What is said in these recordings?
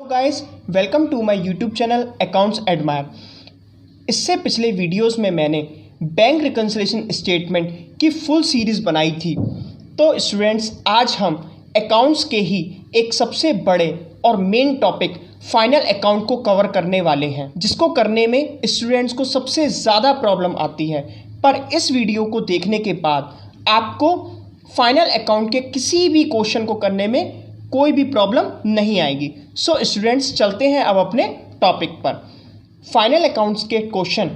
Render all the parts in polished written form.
Guys, welcome to my YouTube channel accounts admire. इससे पिछले videos में मैंने बैंक रिकन्सिलिएशन स्टेटमेंट की फुल सीरीज़ बनाई थी। तो स्टूडेंट्स, आज हम अकाउंट्स के ही एक सबसे बड़े और मेन टॉपिक फाइनल अकाउंट को कवर करने वाले हैं, जिसको करने में स्टूडेंट्स को सबसे ज़्यादा प्रॉब्लम आती है। पर इस वीडियो को देखने के बाद आपको फाइनल अकाउंट के किसी भी क्वेश्चन को करने में कोई भी प्रॉब्लम नहीं आएगी। सो स्टूडेंट्स, चलते हैं अब अपने टॉपिक पर। फाइनल अकाउंट्स के क्वेश्चन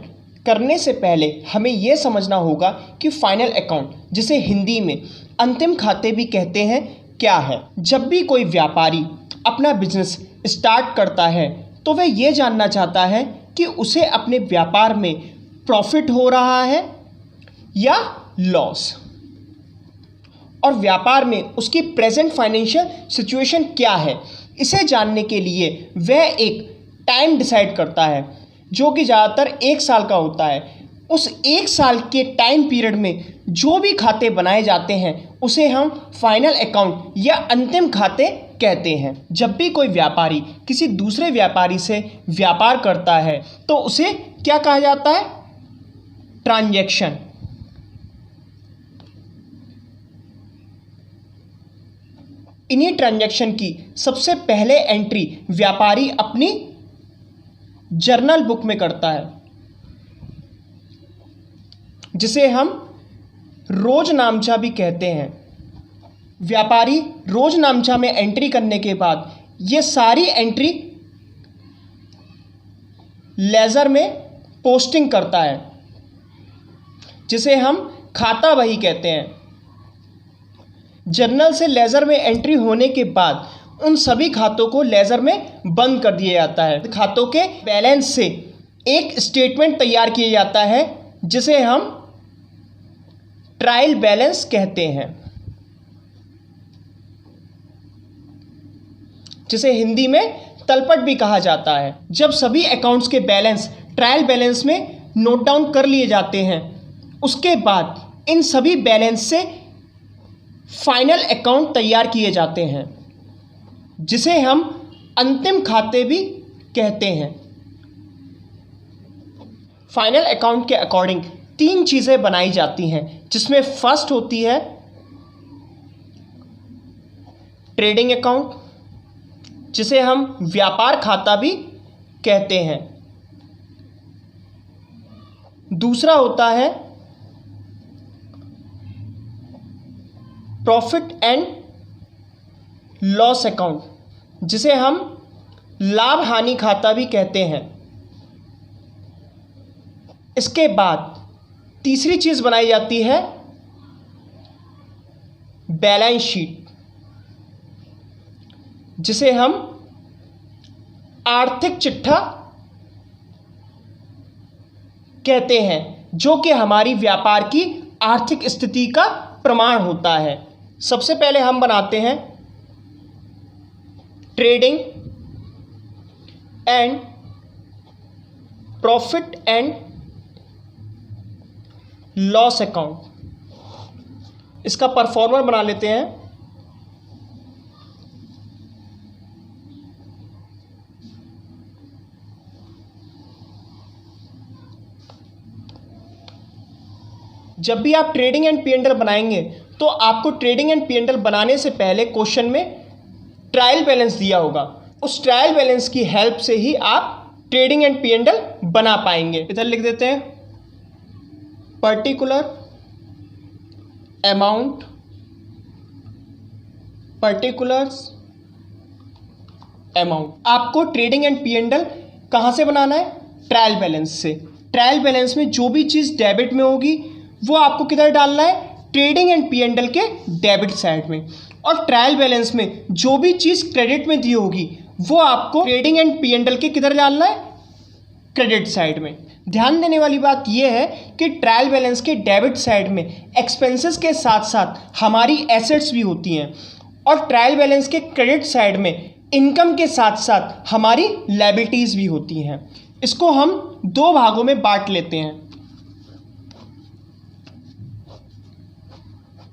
करने से पहले हमें यह समझना होगा कि फाइनल अकाउंट, जिसे हिंदी में अंतिम खाते भी कहते हैं, क्या है। जब भी कोई व्यापारी अपना बिजनेस स्टार्ट करता है तो वह यह जानना चाहता है कि उसे अपने व्यापार में प्रॉफिट हो रहा है या लॉस, और व्यापार में उसकी प्रेजेंट फाइनेंशियल सिचुएशन क्या है। इसे जानने के लिए वह एक टाइम डिसाइड करता है, जो कि ज़्यादातर 1 साल का होता है। उस 1 साल के टाइम पीरियड में जो भी खाते बनाए जाते हैं उसे हम फाइनल अकाउंट या अंतिम खाते कहते हैं। जब भी कोई व्यापारी किसी दूसरे व्यापारी से व्यापार करता है तो उसे क्या कहा जाता है? ट्रांजैक्शन। इन्हीं ट्रांजैक्शन की सबसे पहले एंट्री व्यापारी अपनी जर्नल बुक में करता है, जिसे हम रोजनामचा भी कहते हैं। व्यापारी रोजनामचा में एंट्री करने के बाद ये सारी एंट्री लेजर में पोस्टिंग करता है, जिसे हम खाता बही कहते हैं। जर्नल से लेज़र में एंट्री होने के बाद उन सभी खातों को लेज़र में बंद कर दिया जाता है। खातों के बैलेंस से एक स्टेटमेंट तैयार किया जाता है, जिसे हम ट्रायल बैलेंस कहते हैं, जिसे हिंदी में तलपट भी कहा जाता है। जब सभी अकाउंट्स के बैलेंस ट्रायल बैलेंस में नोट डाउन कर लिए जाते हैं, उसके बाद इन सभी बैलेंस से फाइनल अकाउंट तैयार किए जाते हैं, जिसे हम अंतिम खाते भी कहते हैं। फाइनल अकाउंट के अकॉर्डिंग 3 चीज़ें बनाई जाती हैं, जिसमें फर्स्ट होती है ट्रेडिंग अकाउंट, जिसे हम व्यापार खाता भी कहते हैं। दूसरा होता है प्रॉफिट एंड लॉस अकाउंट, जिसे हम लाभ हानि खाता भी कहते हैं। इसके बाद तीसरी चीज़ बनाई जाती है बैलेंस शीट, जिसे हम आर्थिक चिट्ठा कहते हैं, जो कि हमारी व्यापार की आर्थिक स्थिति का प्रमाण होता है। सबसे पहले हम बनाते हैं trading and profit and loss account. इसका परफॉर्मर बना लेते हैं। जब भी आप ट्रेडिंग एंड P&L बनाएंगे तो आपको ट्रेडिंग एंड P&L बनाने से पहले क्वेश्चन में ट्रायल बैलेंस दिया होगा। उस ट्रायल बैलेंस की हेल्प से ही आप ट्रेडिंग एंड P&L बना पाएंगे। इधर लिख देते हैं पर्टिकुलर अमाउंट, पर्टिकुलर्स अमाउंट। आपको ट्रेडिंग एंड P&L कहाँ से बनाना है? ट्रायल बैलेंस से। ट्रायल बैलेंस में जो भी चीज़ डेबिट में होगी वो आपको किधर डालना है? ट्रेडिंग एंड P&L के डेबिट साइड में। और ट्रायल बैलेंस में जो भी चीज़ क्रेडिट में दी होगी वो आपको ट्रेडिंग एंड P&L के किधर डालना है? क्रेडिट साइड में। ध्यान देने वाली बात यह है कि ट्रायल बैलेंस के डेबिट साइड में एक्सपेंसेस के साथ साथ हमारी एसेट्स भी होती हैं, और ट्रायल बैलेंस के क्रेडिट साइड में इनकम के साथ साथ हमारी लायबिलिटीज़ भी होती हैं। इसको हम 2 भागों में बांट लेते हैं।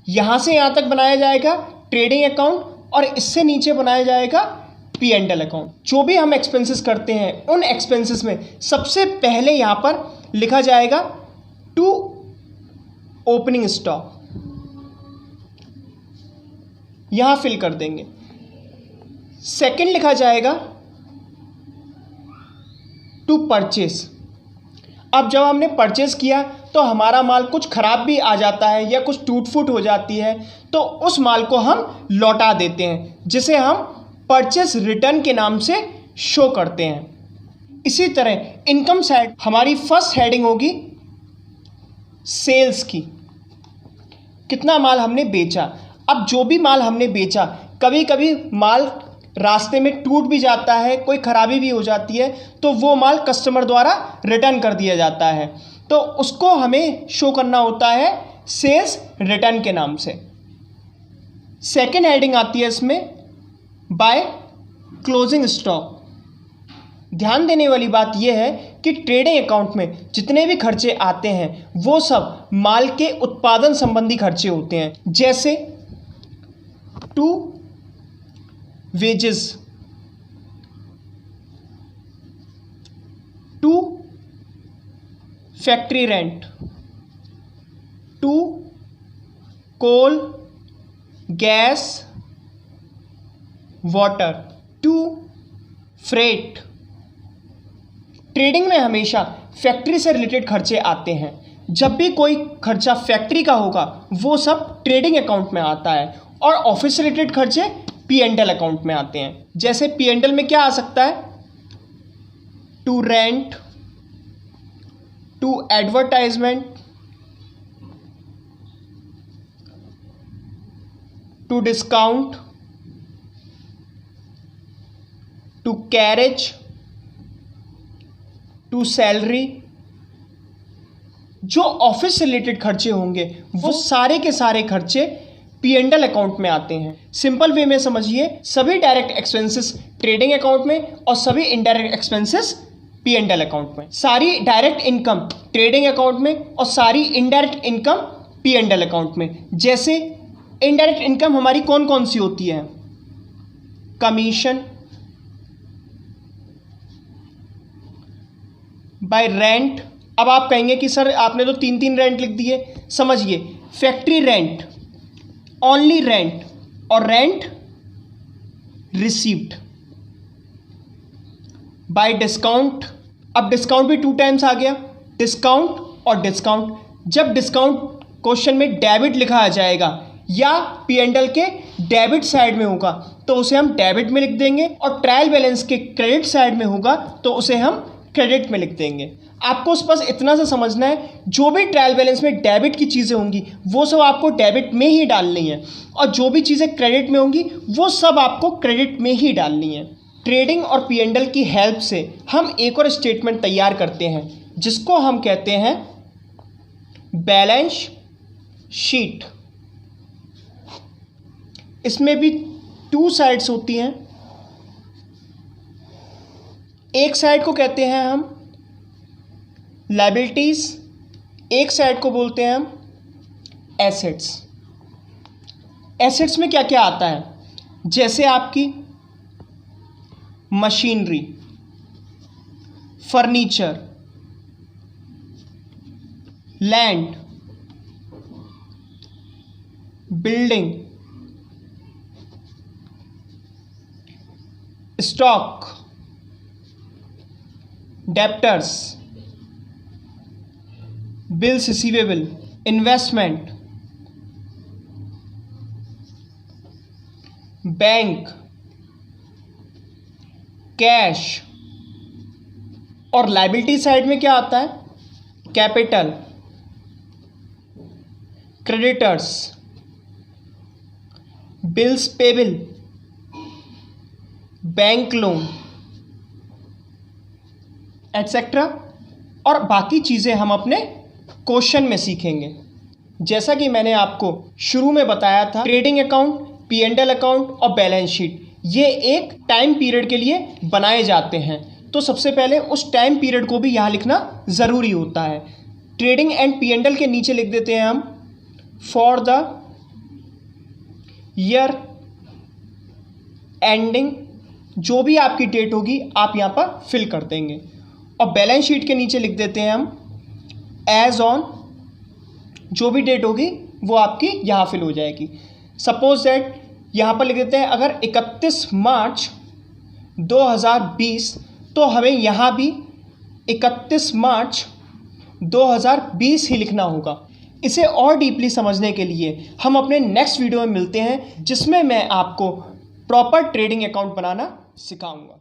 यहाँ से यहाँ तक बनाया जाएगा ट्रेडिंग अकाउंट, और इससे नीचे बनाया जाएगा पी एंड एल अकाउंट। जो भी हम एक्सपेंसेस करते हैं उन एक्सपेंसेस में सबसे पहले यहाँ पर लिखा जाएगा टू ओपनिंग स्टॉक, यहाँ फिल कर देंगे। सेकंड लिखा जाएगा टू परचेस। अब जब हमने परचेस किया तो हमारा माल कुछ ख़राब भी आ जाता है या कुछ टूट फूट हो जाती है तो उस माल को हम लौटा देते हैं, जिसे हम परचेस रिटर्न के नाम से शो करते हैं। इसी तरह इनकम साइड हमारी फर्स्ट हेडिंग होगी सेल्स की, कितना माल हमने बेचा। अब जो भी माल हमने बेचा, कभी कभी माल रास्ते में टूट भी जाता है, कोई ख़राबी भी हो जाती है, तो वो माल कस्टमर द्वारा रिटर्न कर दिया जाता है, तो उसको हमें शो करना होता है सेल्स रिटर्न के नाम से। सेकेंड हेडिंग आती है इसमें बाय क्लोजिंग स्टॉक। ध्यान देने वाली बात यह है कि ट्रेडिंग अकाउंट में जितने भी खर्चे आते हैं वो सब माल के उत्पादन संबंधी खर्चे होते हैं, जैसे to wages, to factory rent, to coal gas water, to freight. Trading में हमेशा फैक्ट्री से रिलेटेड खर्चे आते हैं। जब भी कोई खर्चा फैक्ट्री का होगा वो सब ट्रेडिंग अकाउंट में आता है, और ऑफिस से रिलेटेड खर्चे पी एंड एल अकाउंट में आते हैं। जैसे पी एंड एल में क्या आ सकता है, to rent, to advertisement, to discount, to carriage, to salary. जो ऑफिस से रिलेटेड खर्चे होंगे वो सारे के सारे खर्चे पी एंड एल अकाउंट में आते हैं। सिंपल वे में समझिए, सभी डायरेक्ट एक्सपेंसेस ट्रेडिंग अकाउंट में और सभी indirect expenses P and L account में। सारी डायरेक्ट इनकम ट्रेडिंग अकाउंट में और सारी indirect income P and L account में। जैसे इनडायरेक्ट इनकम हमारी कौन कौन सी होती है, कमीशन, बाय रेंट। अब आप कहेंगे कि सर आपने तो 3 रेंट लिख दिए। समझिए, फैक्ट्री रेंट, ओनली रेंट और रेंट रिसीव्ड। बाय डिस्काउंट, अब डिस्काउंट भी 2 टाइम्स आ गया, डिस्काउंट और डिस्काउंट। जब डिस्काउंट क्वेश्चन में डेबिट लिखा आ जाएगा या पी एंड एल के डेबिट साइड में होगा तो उसे हम डेबिट में लिख देंगे, और ट्रायल बैलेंस के क्रेडिट साइड में होगा तो उसे हम क्रेडिट में लिख देंगे। आपको बस इतना सा समझना है, जो भी ट्रायल बैलेंस में डेबिट की चीज़ें होंगी वो सब आपको डेबिट में ही डालनी है, और जो भी चीज़ें क्रेडिट में होंगी वो सब आपको क्रेडिट में ही डालनी है। ट्रेडिंग और पी एंड एल की हेल्प से हम एक और स्टेटमेंट तैयार करते हैं जिसको हम कहते हैं बैलेंस शीट। इसमें भी 2 साइड्स होती हैं। एक साइड को कहते हैं हम लायबिलिटीज, एक साइड को बोलते हैं हम एसेट्स। एसेट्स में क्या क्या आता है, जैसे आपकी machinery, furniture, land, building, stock, debtors, bills receivable, investment, bank, cash. और लायबिलिटी साइड में क्या आता है, capital, creditors, bills payable, bank loan, etcetera. और बाकी चीज़ें हम अपने क्वेश्चन में सीखेंगे। जैसा कि मैंने आपको शुरू में बताया था, trading account, P and L account और बैलेंस शीट ये एक टाइम पीरियड के लिए बनाए जाते हैं, तो सबसे पहले उस टाइम पीरियड को भी यहाँ लिखना ज़रूरी होता है। Trading and P and L के नीचे लिख देते हैं हम फॉर द ईयर एंडिंग जो भी आपकी डेट होगी आप यहाँ पर फिल कर देंगे। और बैलेंस शीट के नीचे लिख देते हैं हम एज ऑन, जो भी डेट होगी वो आपकी यहाँ फिल हो जाएगी। सपोज दैट यहाँ पर लिख देते हैं अगर 31 मार्च 2020, तो हमें यहाँ भी 31 मार्च 2020 ही लिखना होगा। इसे और डीपली समझने के लिए हम अपने नेक्स्ट वीडियो में मिलते हैं, जिसमें मैं आपको प्रॉपर ट्रेडिंग अकाउंट बनाना सिखाऊंगा।